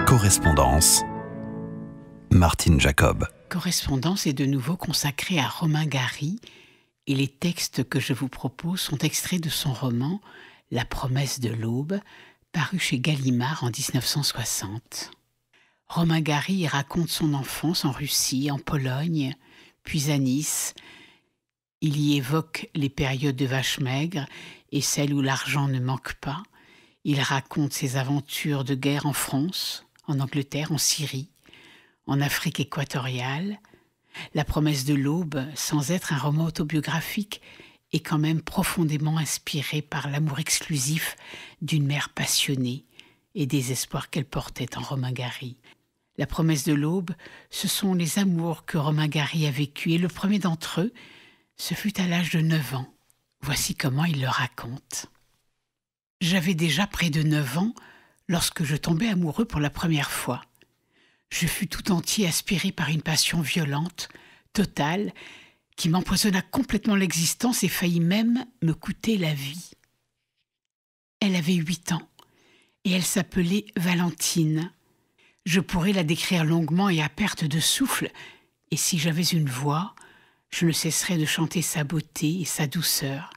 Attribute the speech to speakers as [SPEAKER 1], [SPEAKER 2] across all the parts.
[SPEAKER 1] Correspondance, Martine Jacob.
[SPEAKER 2] Correspondance est de nouveau consacrée à Romain Gary et les textes que je vous propose sont extraits de son roman « La promesse de l'aube » paru chez Gallimard en 1960. Romain Gary y raconte son enfance en Russie, en Pologne, puis à Nice. Il y évoque les périodes de vaches maigres et celles où l'argent ne manque pas. Il raconte ses aventures de guerre en France, en Angleterre, en Syrie, en Afrique équatoriale. La promesse de l'aube, sans être un roman autobiographique, est quand même profondément inspirée par l'amour exclusif d'une mère passionnée et des espoirs qu'elle portait en Romain Gary. La promesse de l'aube, ce sont les amours que Romain Gary a vécus, et le premier d'entre eux, ce fut à l'âge de 9 ans. Voici comment il le raconte. J'avais déjà près de 9 ans lorsque je tombai amoureux pour la première fois. Je fus tout entier aspiré par une passion violente, totale, qui m'empoisonna complètement l'existence et faillit même me coûter la vie. Elle avait 8 ans et elle s'appelait Valentine. Je pourrais la décrire longuement et à perte de souffle, et si j'avais une voix, je ne cesserais de chanter sa beauté et sa douceur.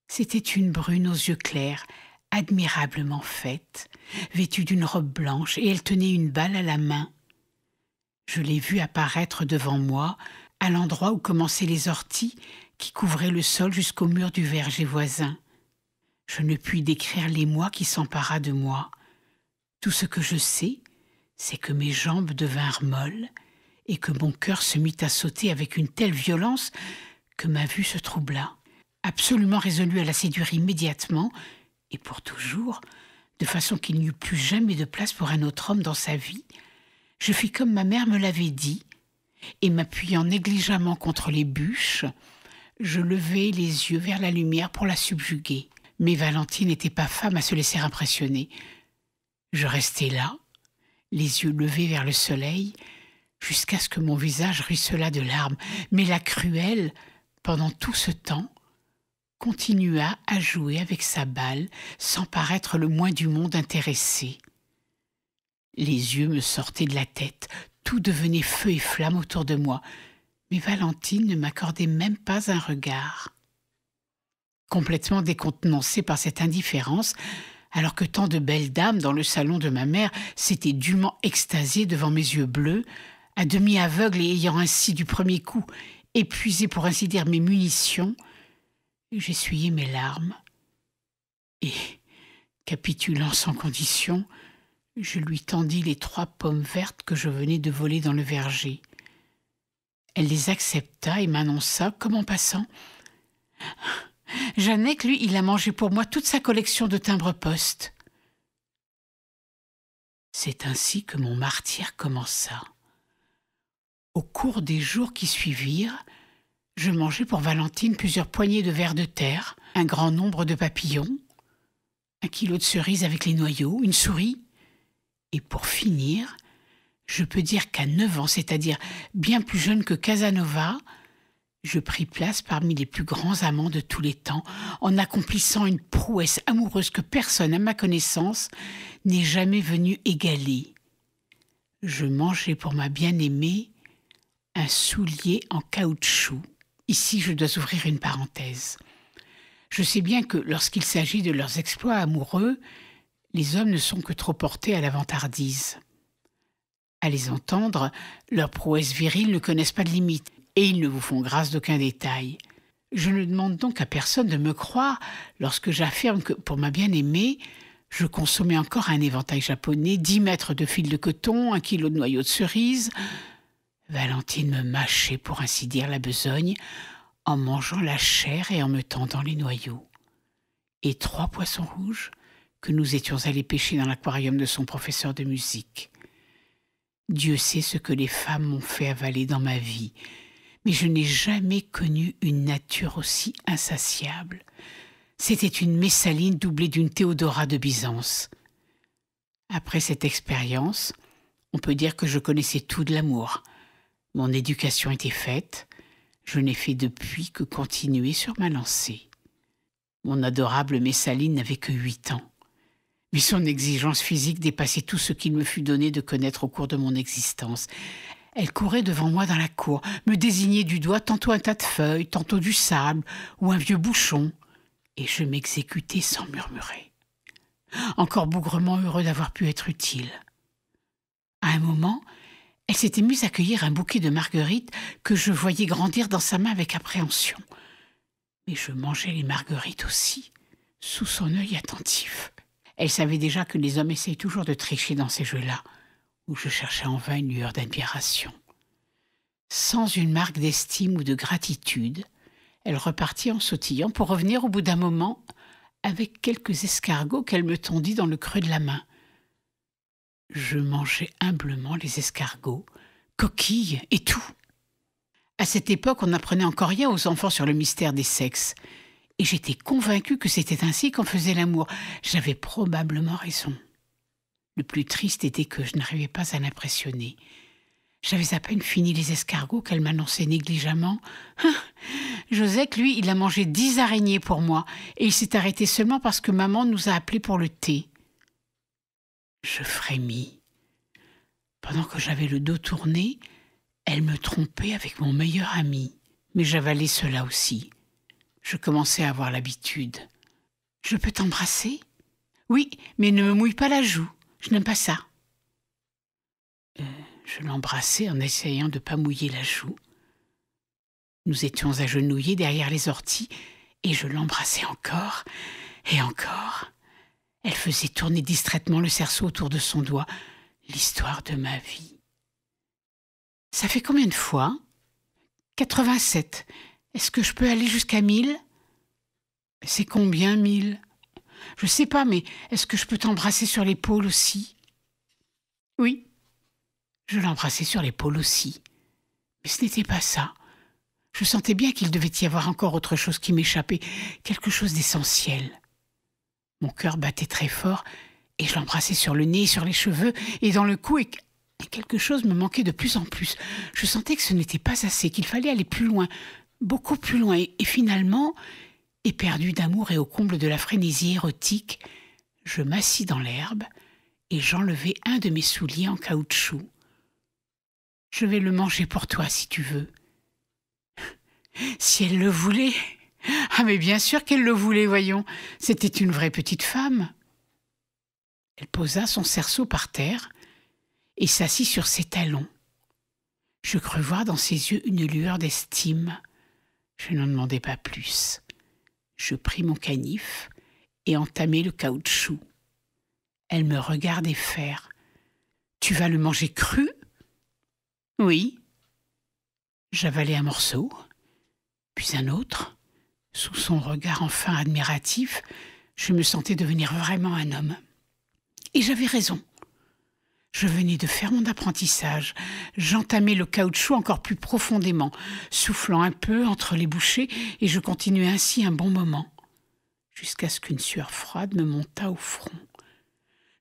[SPEAKER 2] C'était une brune aux yeux clairs, admirablement faite, vêtue d'une robe blanche, et elle tenait une balle à la main. Je l'ai vue apparaître devant moi, à l'endroit où commençaient les orties qui couvraient le sol jusqu'au mur du verger voisin. Je ne puis décrire l'émoi qui s'empara de moi. Tout ce que je sais, c'est que mes jambes devinrent molles et que mon cœur se mit à sauter avec une telle violence que ma vue se troubla. Absolument résolu à la séduire immédiatement, et pour toujours, de façon qu'il n'y eût plus jamais de place pour un autre homme dans sa vie, je fis comme ma mère me l'avait dit, et m'appuyant négligemment contre les bûches, je levai les yeux vers la lumière pour la subjuguer. Mais Valentine n'était pas femme à se laisser impressionner. Je restai là, les yeux levés vers le soleil, jusqu'à ce que mon visage ruisselât de larmes. Mais la cruelle, pendant tout ce temps, continua à jouer avec sa balle sans paraître le moins du monde intéressée. Les yeux me sortaient de la tête, tout devenait feu et flamme autour de moi, mais Valentine ne m'accordait même pas un regard. Complètement décontenancée par cette indifférence, alors que tant de belles dames dans le salon de ma mère s'étaient dûment extasiées devant mes yeux bleus, à demi aveugle et ayant ainsi du premier coup épuisé pour ainsi dire mes munitions, j'essuyai mes larmes et, capitulant sans condition, je lui tendis les 3 pommes vertes que je venais de voler dans le verger. Elle les accepta et m'annonça, comme en passant, « Jeannec, lui, il a mangé pour moi toute sa collection de timbres-poste. » C'est ainsi que mon martyre commença. Au cours des jours qui suivirent, je mangeai pour Valentine plusieurs poignées de vers de terre, un grand nombre de papillons, 1 kilo de cerises avec les noyaux, une souris, et pour finir, je peux dire qu'à 9 ans, c'est-à-dire bien plus jeune que Casanova, je pris place parmi les plus grands amants de tous les temps, en accomplissant une prouesse amoureuse que personne, à ma connaissance, n'est jamais venu égaler. Je mangeai pour ma bien-aimée un soulier en caoutchouc. Ici, je dois ouvrir une parenthèse. Je sais bien que lorsqu'il s'agit de leurs exploits amoureux, les hommes ne sont que trop portés à la vantardise. À les entendre, leurs prouesses viriles ne connaissent pas de limite, et ils ne vous font grâce d'aucun détail. Je ne demande donc à personne de me croire lorsque j'affirme que, pour ma bien-aimée, je consommais encore un éventail japonais, 10 mètres de fil de coton, 1 kilo de noyaux de cerises. Valentine me mâchait, pour ainsi dire, la besogne, en mangeant la chair et en me tendant les noyaux. Et 3 poissons rouges que nous étions allés pêcher dans l'aquarium de son professeur de musique. Dieu sait ce que les femmes m'ont fait avaler dans ma vie, mais je n'ai jamais connu une nature aussi insatiable. C'était une Messaline doublée d'une Théodora de Byzance. Après cette expérience, on peut dire que je connaissais tout de l'amour. Mon éducation était faite. Je n'ai fait depuis que continuer sur ma lancée. Mon adorable Messaline n'avait que 8 ans. Mais son exigence physique dépassait tout ce qu'il me fut donné de connaître au cours de mon existence. Elle courait devant moi dans la cour, me désignait du doigt tantôt un tas de feuilles, tantôt du sable ou un vieux bouchon, et je m'exécutais sans murmurer. Encore bougrement heureux d'avoir pu être utile. À un moment, elle s'était mise à cueillir un bouquet de marguerites que je voyais grandir dans sa main avec appréhension. Mais je mangeais les marguerites aussi, sous son œil attentif. Elle savait déjà que les hommes essayent toujours de tricher dans ces jeux-là, où je cherchais en vain une lueur d'admiration. Sans une marque d'estime ou de gratitude, elle repartit en sautillant pour revenir au bout d'un moment avec quelques escargots qu'elle me tendit dans le creux de la main. Je mangeais humblement les escargots, coquilles et tout. À cette époque, on n'apprenait encore rien aux enfants sur le mystère des sexes. Et j'étais convaincue que c'était ainsi qu'on faisait l'amour. J'avais probablement raison. Le plus triste était que je n'arrivais pas à l'impressionner. J'avais à peine fini les escargots qu'elle m'annonçait négligemment. « Josette, lui, il a mangé 10 araignées pour moi, et il s'est arrêté seulement parce que maman nous a appelés pour le thé. » Je frémis. Pendant que j'avais le dos tourné, elle me trompait avec mon meilleur ami. Mais j'avalais cela aussi. Je commençais à avoir l'habitude. « Je peux t'embrasser ? » ?»« Oui, mais ne me mouille pas la joue. Je n'aime pas ça. » Je l'embrassais en essayant de ne pas mouiller la joue. Nous étions agenouillés derrière les orties et je l'embrassais encore et encore. Elle faisait tourner distraitement le cerceau autour de son doigt. L'histoire de ma vie. « Ça fait combien de fois ? » ?»« 87. Est-ce que je peux aller jusqu'à 1000 ? » ?»« C'est combien 1000 ? » ?»« Je sais pas, mais est-ce que je peux t'embrasser sur l'épaule aussi ? » ?»« Oui. » Je l'embrassais sur l'épaule aussi. Mais ce n'était pas ça. Je sentais bien qu'il devait y avoir encore autre chose qui m'échappait, quelque chose d'essentiel. Mon cœur battait très fort et je l'embrassais sur le nez, sur les cheveux et dans le cou et quelque chose me manquait de plus en plus. Je sentais que ce n'était pas assez, qu'il fallait aller plus loin, beaucoup plus loin. Et finalement, éperdu d'amour et au comble de la frénésie érotique, je m'assis dans l'herbe et j'enlevai un de mes souliers en caoutchouc. « Je vais le manger pour toi si tu veux. » Si elle le voulait. Ah mais bien sûr qu'elle le voulait, voyons. C'était une vraie petite femme. Elle posa son cerceau par terre et s'assit sur ses talons. Je crus voir dans ses yeux une lueur d'estime. Je n'en demandai pas plus. Je pris mon canif et entamai le caoutchouc. Elle me regardait faire. « Tu vas le manger cru ?» ?»« Oui. » J'avalai un morceau, puis un autre. Sous son regard enfin admiratif, je me sentais devenir vraiment un homme. Et j'avais raison. Je venais de faire mon apprentissage. J'entamais le caoutchouc encore plus profondément, soufflant un peu entre les bouchées, et je continuais ainsi un bon moment, jusqu'à ce qu'une sueur froide me montât au front.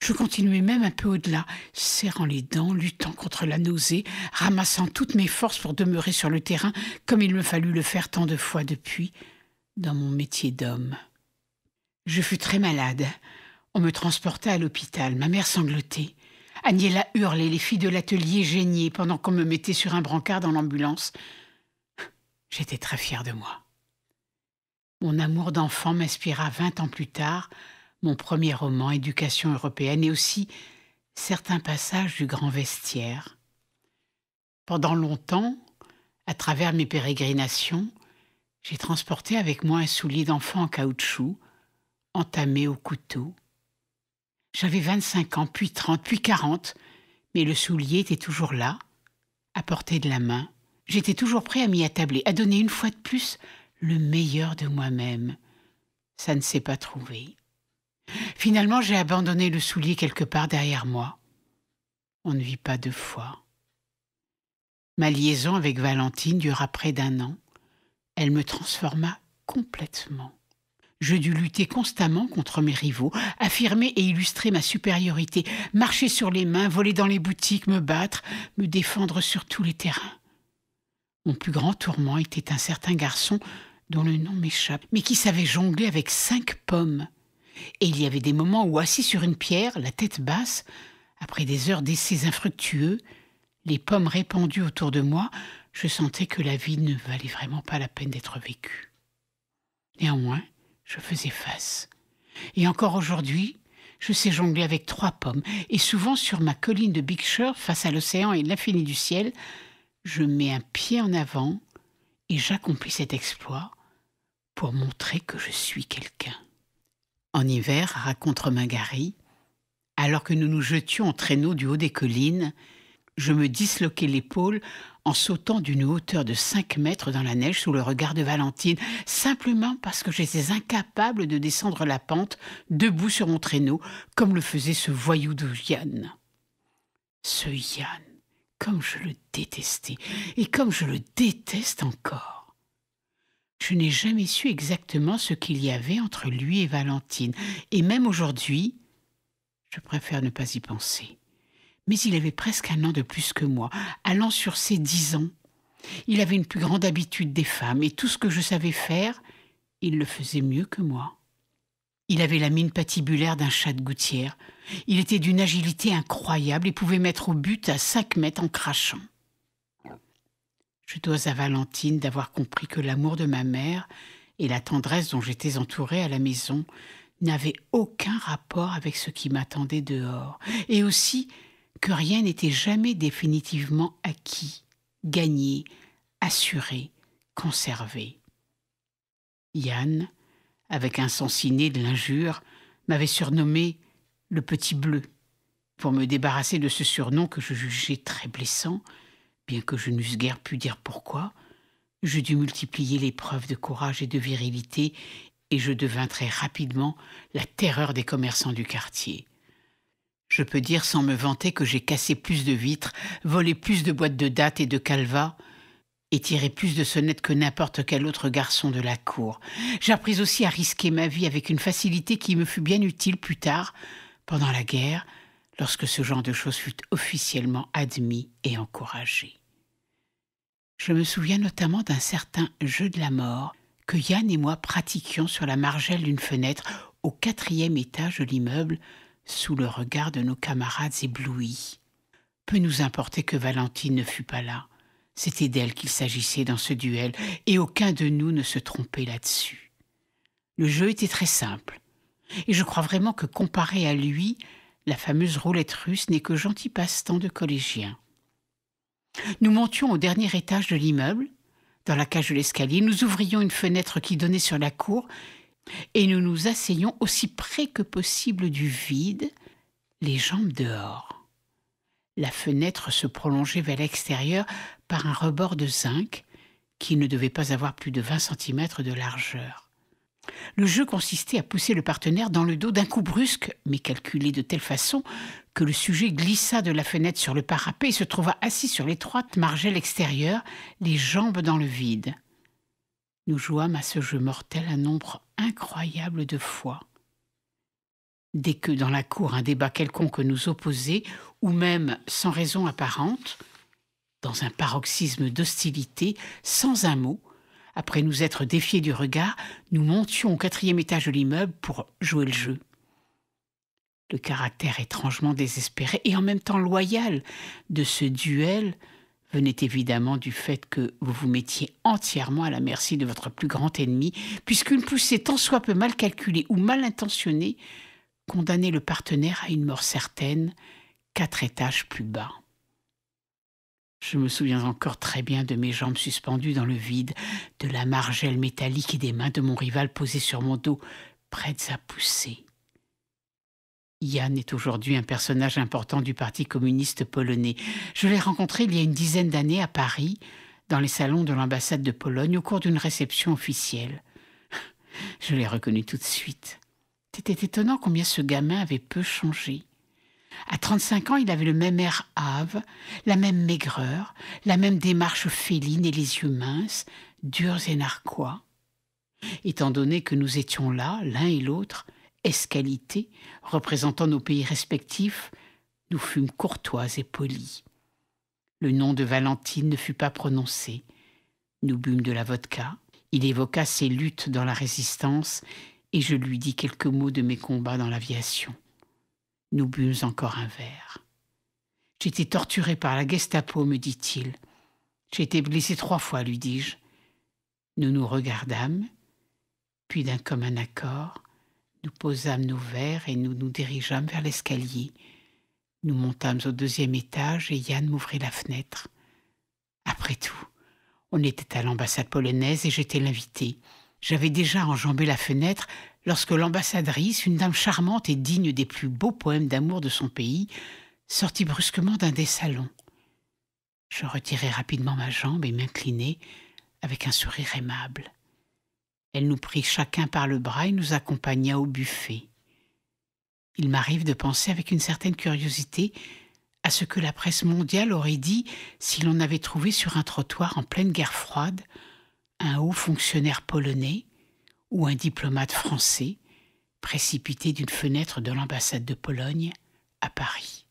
[SPEAKER 2] Je continuais même un peu au-delà, serrant les dents, luttant contre la nausée, ramassant toutes mes forces pour demeurer sur le terrain, comme il me fallut le faire tant de fois depuis, dans mon métier d'homme. Je fus très malade. On me transporta à l'hôpital. Ma mère sanglotait. Agnella hurlait, les filles de l'atelier geignaient pendant qu'on me mettait sur un brancard dans l'ambulance. J'étais très fière de moi. Mon amour d'enfant m'inspira 20 ans plus tard mon premier roman, Éducation européenne, et aussi certains passages du Grand Vestiaire. Pendant longtemps, à travers mes pérégrinations, j'ai transporté avec moi un soulier d'enfant en caoutchouc, entamé au couteau. J'avais 25 ans, puis 30, puis 40, mais le soulier était toujours là, à portée de la main. J'étais toujours prêt à m'y attabler, à donner une fois de plus le meilleur de moi-même. Ça ne s'est pas trouvé. Finalement, j'ai abandonné le soulier quelque part derrière moi. On ne vit pas 2 fois. Ma liaison avec Valentine dura près d'1 an. Elle me transforma complètement. Je dus lutter constamment contre mes rivaux, affirmer et illustrer ma supériorité, marcher sur les mains, voler dans les boutiques, me battre, me défendre sur tous les terrains. Mon plus grand tourment était un certain garçon dont le nom m'échappe, mais qui savait jongler avec 5 pommes. Et il y avait des moments où, assis sur une pierre, la tête basse, après des heures d'essais infructueux, les pommes répandues autour de moi, je sentais que la vie ne valait vraiment pas la peine d'être vécue. Néanmoins, je faisais face. Et encore aujourd'hui, je sais jongler avec 3 pommes. Et souvent, sur ma colline de Big Sur, face à l'océan et l'infini du ciel, je mets un pied en avant et j'accomplis cet exploit pour montrer que je suis quelqu'un. En hiver, raconte Romain Gary, alors que nous nous jetions en traîneau du haut des collines, je me disloquais l'épaule en sautant d'une hauteur de 5 mètres dans la neige sous le regard de Valentine, simplement parce que j'étais incapable de descendre la pente debout sur mon traîneau, comme le faisait ce voyou de Yann. Ce Yann, comme je le détestais, et comme je le déteste encore. Je n'ai jamais su exactement ce qu'il y avait entre lui et Valentine, et même aujourd'hui, je préfère ne pas y penser. Mais il avait presque 1 an de plus que moi, allant sur ses 10 ans. Il avait une plus grande habitude des femmes, et tout ce que je savais faire, il le faisait mieux que moi. Il avait la mine patibulaire d'un chat de gouttière. Il était d'une agilité incroyable et pouvait mettre au but à 5 mètres en crachant. Je dois à Valentine d'avoir compris que l'amour de ma mère et la tendresse dont j'étais entourée à la maison n'avaient aucun rapport avec ce qui m'attendait dehors, et aussi que rien n'était jamais définitivement acquis, gagné, assuré, conservé. Yann, avec un sens inné de l'injure, m'avait surnommé le Petit Bleu, pour me débarrasser de ce surnom que je jugeais très blessant, bien que je n'eusse guère pu dire pourquoi. Je dus multiplier les preuves de courage et de virilité, et je devins très rapidement la terreur des commerçants du quartier. Je peux dire sans me vanter que j'ai cassé plus de vitres, volé plus de boîtes de dattes et de calvas, et tiré plus de sonnettes que n'importe quel autre garçon de la cour. J'appris aussi à risquer ma vie avec une facilité qui me fut bien utile plus tard, pendant la guerre, lorsque ce genre de choses fut officiellement admis et encouragé. Je me souviens notamment d'un certain jeu de la mort que Yann et moi pratiquions sur la margelle d'une fenêtre au 4e étage de l'immeuble, sous le regard de nos camarades éblouis. Peu nous importait que Valentine ne fût pas là. C'était d'elle qu'il s'agissait dans ce duel, et aucun de nous ne se trompait là-dessus. Le jeu était très simple, et je crois vraiment que comparé à lui, la fameuse roulette russe n'est que gentil passe-temps de collégiens. Nous montions au dernier étage de l'immeuble. Dans la cage de l'escalier, nous ouvrions une fenêtre qui donnait sur la cour, et nous nous asseyions aussi près que possible du vide, les jambes dehors. La fenêtre se prolongeait vers l'extérieur par un rebord de zinc qui ne devait pas avoir plus de 20 cm de largeur. Le jeu consistait à pousser le partenaire dans le dos d'un coup brusque, mais calculé de telle façon que le sujet glissa de la fenêtre sur le parapet et se trouva assis sur l'étroite margelle extérieure, les jambes dans le vide. Nous jouâmes à ce jeu mortel un nombre incroyable de fois. Dès que dans la cour un débat quelconque nous opposait, ou même sans raison apparente, dans un paroxysme d'hostilité, sans un mot, après nous être défiés du regard, nous montions au 4e étage de l'immeuble pour jouer le jeu. Le caractère étrangement désespéré et en même temps loyal de ce duel venait évidemment du fait que vous vous mettiez entièrement à la merci de votre plus grand ennemi, puisqu'une poussée tant soit peu mal calculée ou mal intentionnée condamnait le partenaire à une mort certaine 4 étages plus bas. Je me souviens encore très bien de mes jambes suspendues dans le vide, de la margelle métallique et des mains de mon rival posées sur mon dos, prêtes à pousser. Yann est aujourd'hui un personnage important du Parti communiste polonais. Je l'ai rencontré il y a une dizaine d'années à Paris, dans les salons de l'ambassade de Pologne, au cours d'une réception officielle. Je l'ai reconnu tout de suite. C'était étonnant combien ce gamin avait peu changé. À 35 ans, il avait le même air hâve, la même maigreur, la même démarche féline et les yeux minces, durs et narquois. Étant donné que nous étions là, l'un et l'autre, escalités, représentant nos pays respectifs, nous fûmes courtois et polis. Le nom de Valentine ne fut pas prononcé. Nous bûmes de la vodka. Il évoqua ses luttes dans la résistance et je lui dis quelques mots de mes combats dans l'aviation. Nous bûmes encore un verre. « J'ai été torturé par la Gestapo, me dit-il. J'ai été blessé 3 fois, lui dis-je. Nous nous regardâmes, puis d'un commun accord, nous posâmes nos verres et nous nous dirigeâmes vers l'escalier. Nous montâmes au 2e étage et Yann m'ouvrit la fenêtre. Après tout, on était à l'ambassade polonaise et j'étais l'invité. J'avais déjà enjambé la fenêtre lorsque l'ambassadrice, une dame charmante et digne des plus beaux poèmes d'amour de son pays, sortit brusquement d'un des salons. Je retirai rapidement ma jambe et m'inclinai avec un sourire aimable. Elle nous prit chacun par le bras et nous accompagna au buffet. Il m'arrive de penser avec une certaine curiosité à ce que la presse mondiale aurait dit si l'on avait trouvé sur un trottoir en pleine guerre froide un haut fonctionnaire polonais ou un diplomate français précipité d'une fenêtre de l'ambassade de Pologne à Paris.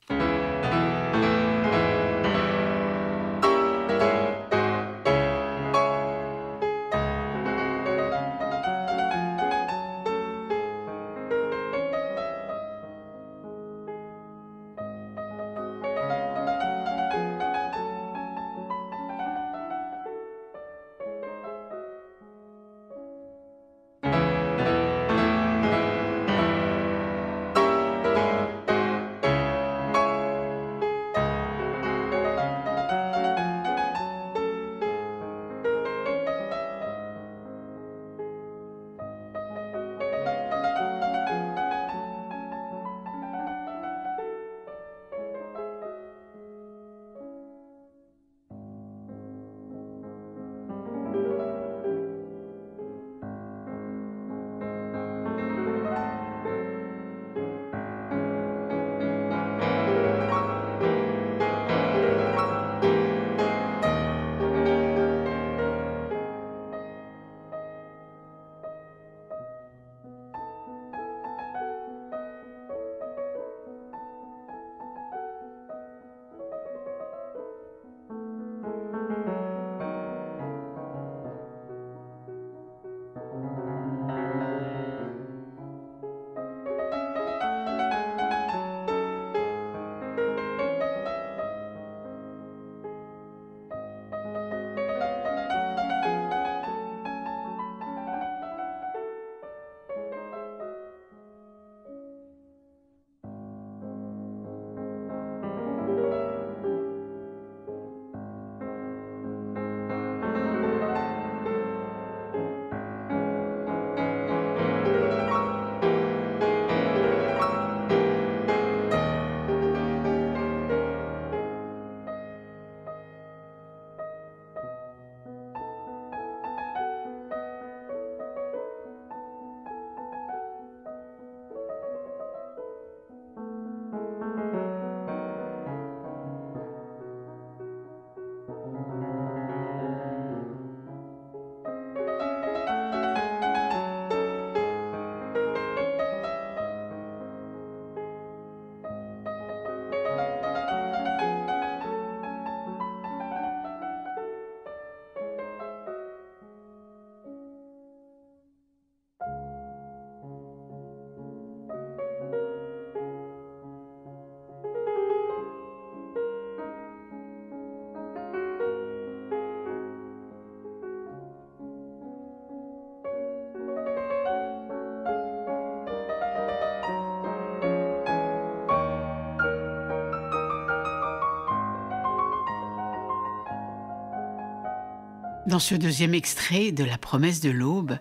[SPEAKER 2] Dans ce 2e extrait de La promesse de l'aube,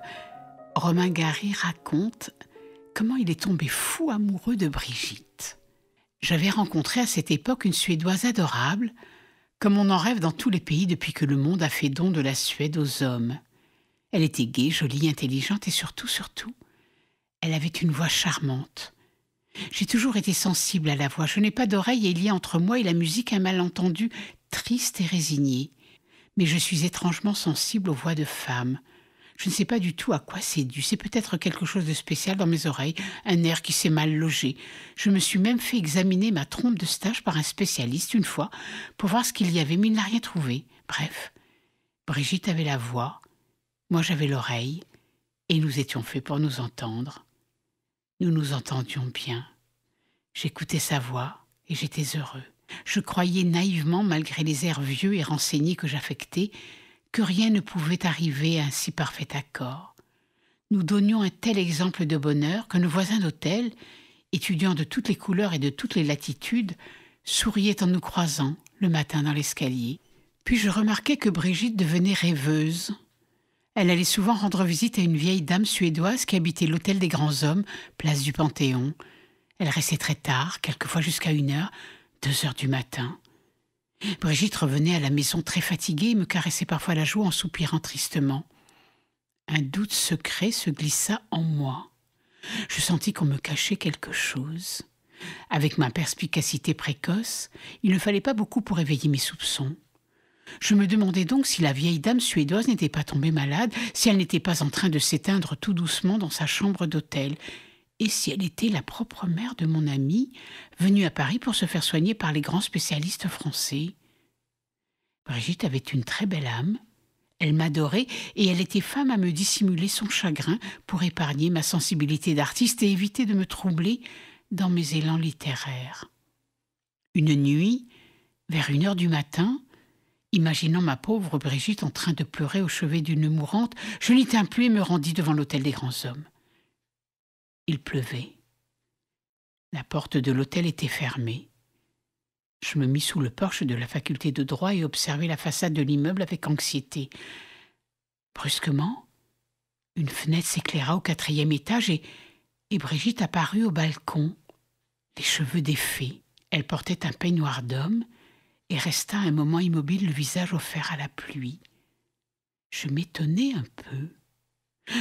[SPEAKER 2] Romain Gary raconte comment il est tombé fou amoureux de Brigitte. J'avais rencontré à cette époque une Suédoise adorable, comme on en rêve dans tous les pays depuis que le monde a fait don de la Suède aux hommes. Elle était gaie, jolie, intelligente et surtout, elle avait une voix charmante. J'ai toujours été sensible à la voix. Je n'ai pas d'oreille et il y a entre moi et la musique un malentendu triste et résigné. Mais je suis étrangement sensible aux voix de femmes. Je ne sais pas du tout à quoi c'est dû. C'est peut-être quelque chose de spécial dans mes oreilles, un air qui s'est mal logé. Je me suis même fait examiner ma trompe de stage par un spécialiste une fois pour voir ce qu'il y avait, mais il n'a rien trouvé. Bref, Brigitte avait la voix, moi j'avais l'oreille, et nous étions faits pour nous entendre. Nous nous entendions bien. J'écoutais sa voix et j'étais heureux. Je croyais naïvement, malgré les airs vieux et renseignés que j'affectais, que rien ne pouvait arriver à un si parfait accord. Nous donnions un tel exemple de bonheur que nos voisins d'hôtel, étudiants de toutes les couleurs et de toutes les latitudes, souriaient en nous croisant le matin dans l'escalier. Puis je remarquai que Brigitte devenait rêveuse. Elle allait souvent rendre visite à une vieille dame suédoise qui habitait l'hôtel des grands hommes, place du Panthéon. Elle restait très tard, quelquefois jusqu'à 1h, 2h du matin. Brigitte revenait à la maison très fatiguée et me caressait parfois la joue en soupirant tristement. Un doute secret se glissa en moi. Je sentis qu'on me cachait quelque chose. Avec ma perspicacité précoce, il ne fallait pas beaucoup pour éveiller mes soupçons. Je me demandais donc si la vieille dame suédoise n'était pas tombée malade, si elle n'était pas en train de s'éteindre tout doucement dans sa chambre d'hôtel, et si elle était la propre mère de mon amie, venue à Paris pour se faire soigner par les grands spécialistes français. Brigitte avait une très belle âme, elle m'adorait et elle était femme à me dissimuler son chagrin pour épargner ma sensibilité d'artiste et éviter de me troubler dans mes élans littéraires. Une nuit, vers 1h du matin, imaginant ma pauvre Brigitte en train de pleurer au chevet d'une mourante, je n'y tins plus et me rendis devant l'hôtel des grands hommes. Il pleuvait. La porte de l'hôtel était fermée. Je me mis sous le porche de la faculté de droit et observai la façade de l'immeuble avec anxiété. Brusquement, une fenêtre s'éclaira au 4e étage et Brigitte apparut au balcon, les cheveux défaits. Elle portait un peignoir d'homme et resta un moment immobile, le visage offert à la pluie. Je m'étonnais un peu.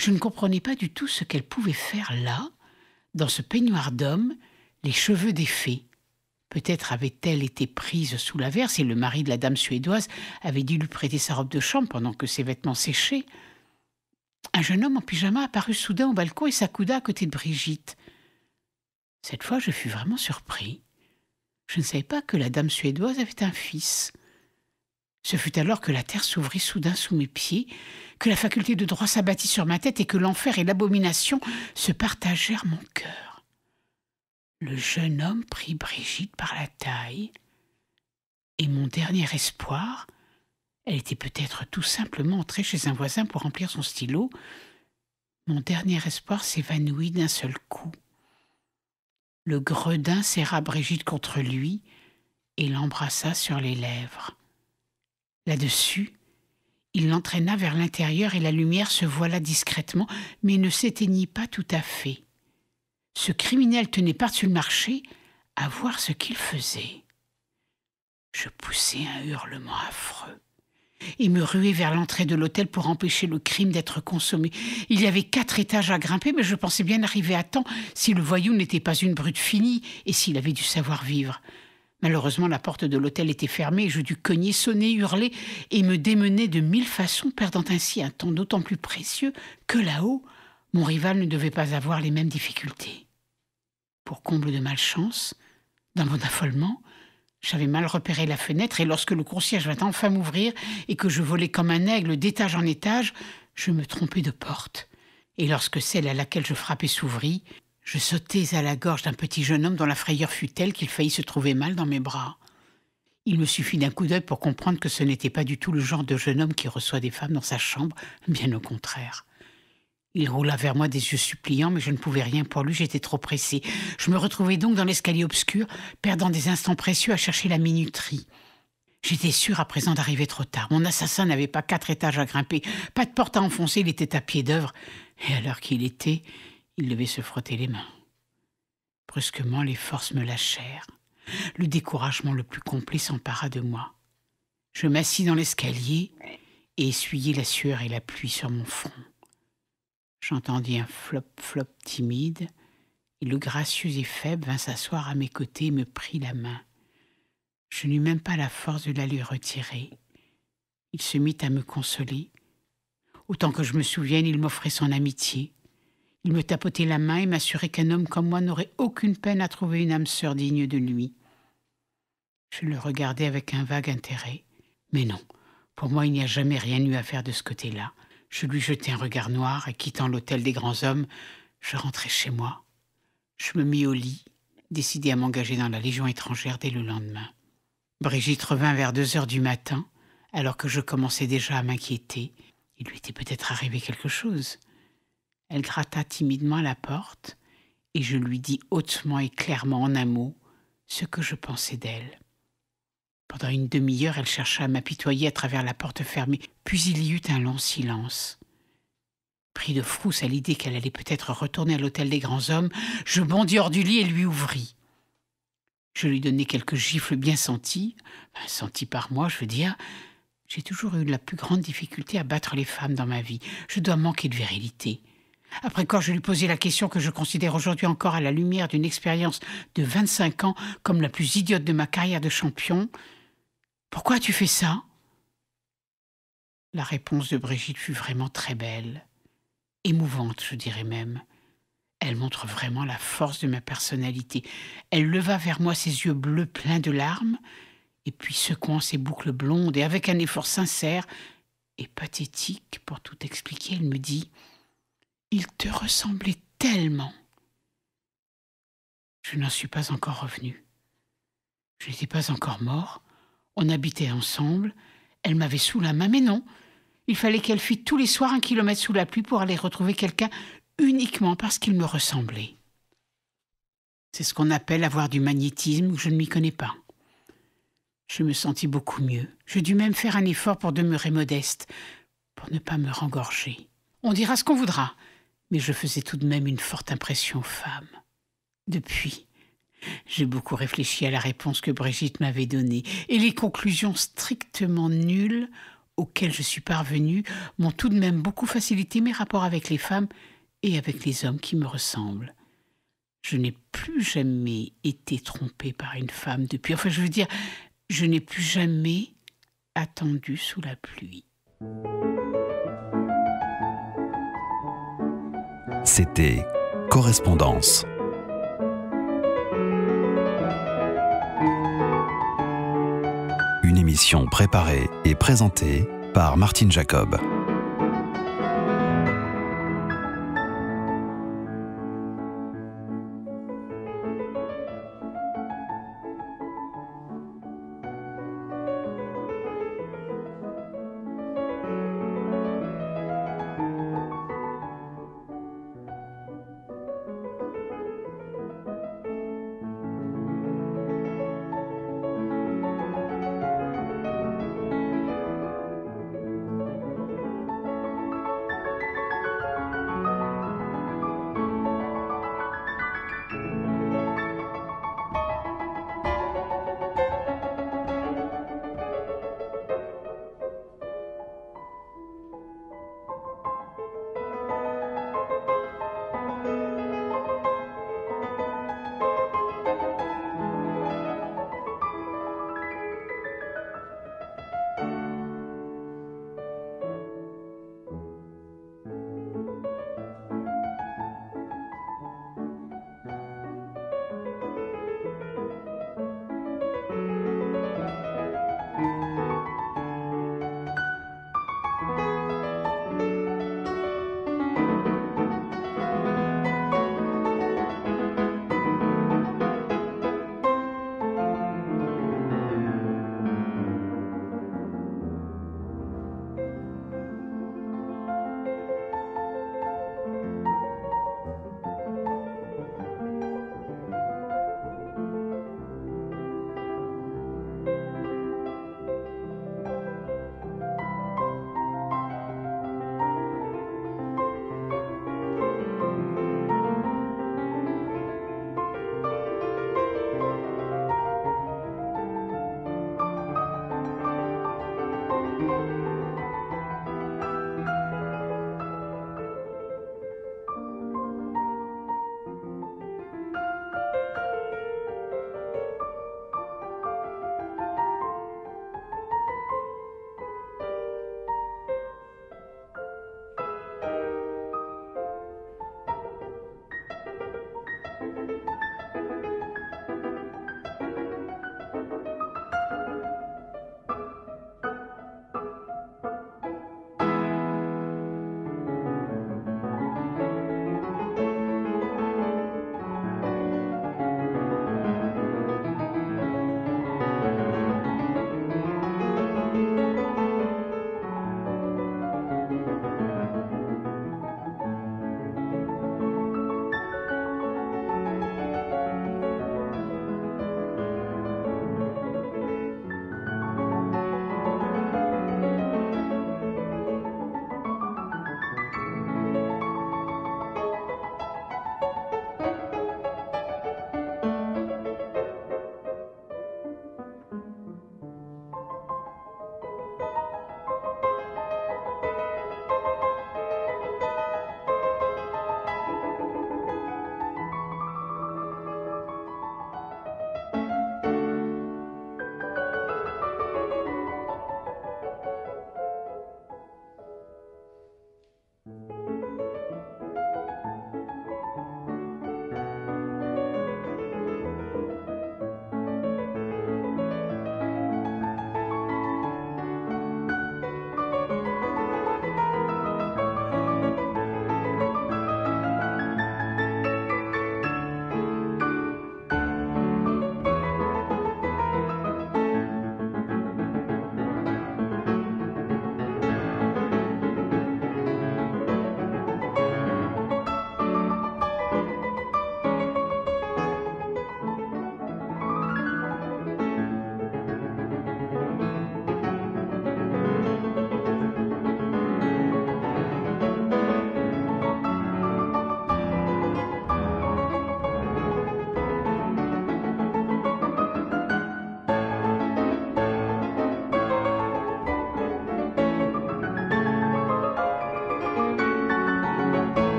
[SPEAKER 2] Je ne comprenais pas du tout ce qu'elle pouvait faire là, dans ce peignoir d'homme, les cheveux défaits. Peut-être avait-elle été prise sous l'averse et le mari de la dame suédoise avait dû lui prêter sa robe de chambre pendant que ses vêtements séchaient. Un jeune homme en pyjama apparut soudain au balcon et s'accouda à côté de Brigitte. Cette fois, je fus vraiment surpris. Je ne savais pas que la dame suédoise avait un fils. Ce fut alors que la terre s'ouvrit soudain sous mes pieds, que la faculté de droit s'abattit sur ma tête et que l'enfer et l'abomination se partagèrent mon cœur. Le jeune homme prit Brigitte par la taille, et mon dernier espoir, elle était peut-être tout simplement entrée chez un voisin pour remplir son stylo, mon dernier espoir s'évanouit d'un seul coup. Le gredin serra Brigitte contre lui et l'embrassa sur les lèvres. Là-dessus, il l'entraîna vers l'intérieur et la lumière se voila discrètement, mais ne s'éteignit pas tout à fait. Ce criminel tenait par-dessus le marché à voir ce qu'il faisait. Je poussai un hurlement affreux et me ruai vers l'entrée de l'hôtel pour empêcher le crime d'être consommé. Il y avait 4 étages à grimper, mais je pensais bien arriver à temps si le voyou n'était pas une brute finie et s'il avait du savoir-vivre. Malheureusement, la porte de l'hôtel était fermée et je dus cogner, sonner, hurler et me démener de 1000 façons, perdant ainsi un temps d'autant plus précieux que là-haut, mon rival ne devait pas avoir les mêmes difficultés. Pour comble de malchance, dans mon affolement, j'avais mal repéré la fenêtre et lorsque le concierge vint enfin m'ouvrir et que je volai comme un aigle d'étage en étage, je me trompai de porte. Et lorsque celle à laquelle je frappais s'ouvrit, je sautai à la gorge d'un petit jeune homme dont la frayeur fut telle qu'il faillit se trouver mal dans mes bras. Il me suffit d'un coup d'œil pour comprendre que ce n'était pas du tout le genre de jeune homme qui reçoit des femmes dans sa chambre, bien au contraire. Il roula vers moi des yeux suppliants, mais je ne pouvais rien pour lui, j'étais trop pressée. Je me retrouvai donc dans l'escalier obscur, perdant des instants précieux à chercher la minuterie. J'étais sûre à présent d'arriver trop tard. Mon assassin n'avait pas 4 étages à grimper, pas de porte à enfoncer, il était à pied d'œuvre. Et à l'heure qu'il était, il devait se frotter les mains. Brusquement, les forces me lâchèrent. Le découragement le plus complet s'empara de moi. Je m'assis dans l'escalier et essuyai la sueur et la pluie sur mon front. J'entendis un flop-flop timide, et le gracieux et faible vint s'asseoir à mes côtés et me prit la main. Je n'eus même pas la force de la lui retirer. Il se mit à me consoler. Autant que je me souvienne, il m'offrait son amitié. Il me tapotait la main et m'assurait qu'un homme comme moi n'aurait aucune peine à trouver une âme sœur digne de lui. Je le regardais avec un vague intérêt. Mais non, pour moi, il n'y a jamais rien eu à faire de ce côté-là. Je lui jetai un regard noir et, quittant l'hôtel des grands hommes, je rentrai chez moi. Je me mis au lit, décidé à m'engager dans la Légion étrangère dès le lendemain. Brigitte revint vers 2 heures du matin, alors que je commençais déjà à m'inquiéter. Il lui était peut-être arrivé quelque chose. Elle gratta timidement à la porte et je lui dis hautement et clairement en un mot ce que je pensais d'elle. Pendant une demi-heure, elle chercha à m'apitoyer à travers la porte fermée, puis il y eut un long silence. Pris de frousse à l'idée qu'elle allait peut-être retourner à l'hôtel des grands hommes, je bondis hors du lit et lui ouvris. Je lui donnai quelques gifles bien senties par moi, je veux dire. J'ai toujours eu la plus grande difficulté à battre les femmes dans ma vie. Je dois manquer de virilité. Après quoi, je lui posai la question que je considère aujourd'hui encore à la lumière d'une expérience de 25 ans comme la plus idiote de ma carrière de champion. « Pourquoi as-tu fait ça ?» La réponse de Brigitte fut vraiment très belle. Émouvante, je dirais même. Elle montre vraiment la force de ma personnalité. Elle leva vers moi ses yeux bleus pleins de larmes, et puis secouant ses boucles blondes, et avec un effort sincère et pathétique pour tout expliquer, elle me dit « Il te ressemblait tellement !» Je n'en suis pas encore revenue. Je n'étais pas encore mort. On habitait ensemble. Elle m'avait sous la main, mais non. Il fallait qu'elle fît tous les soirs 1 kilomètre sous la pluie pour aller retrouver quelqu'un uniquement parce qu'il me ressemblait. C'est ce qu'on appelle avoir du magnétisme, je ne m'y connais pas. Je me sentis beaucoup mieux. Je dus même faire un effort pour demeurer modeste, pour ne pas me rengorger. On dira ce qu'on voudra, mais je faisais tout de même une forte impression aux femmes. Depuis, j'ai beaucoup réfléchi à la réponse que Brigitte m'avait donnée, et les conclusions strictement nulles auxquelles je suis parvenue m'ont tout de même beaucoup facilité mes rapports avec les femmes et avec les hommes qui me ressemblent. Je n'ai plus jamais été trompée par une femme depuis. Enfin, je veux dire, je n'ai plus jamais attendu sous la pluie.
[SPEAKER 1] C'était Correspondance. Une émission préparée et présentée par Martine Jacob.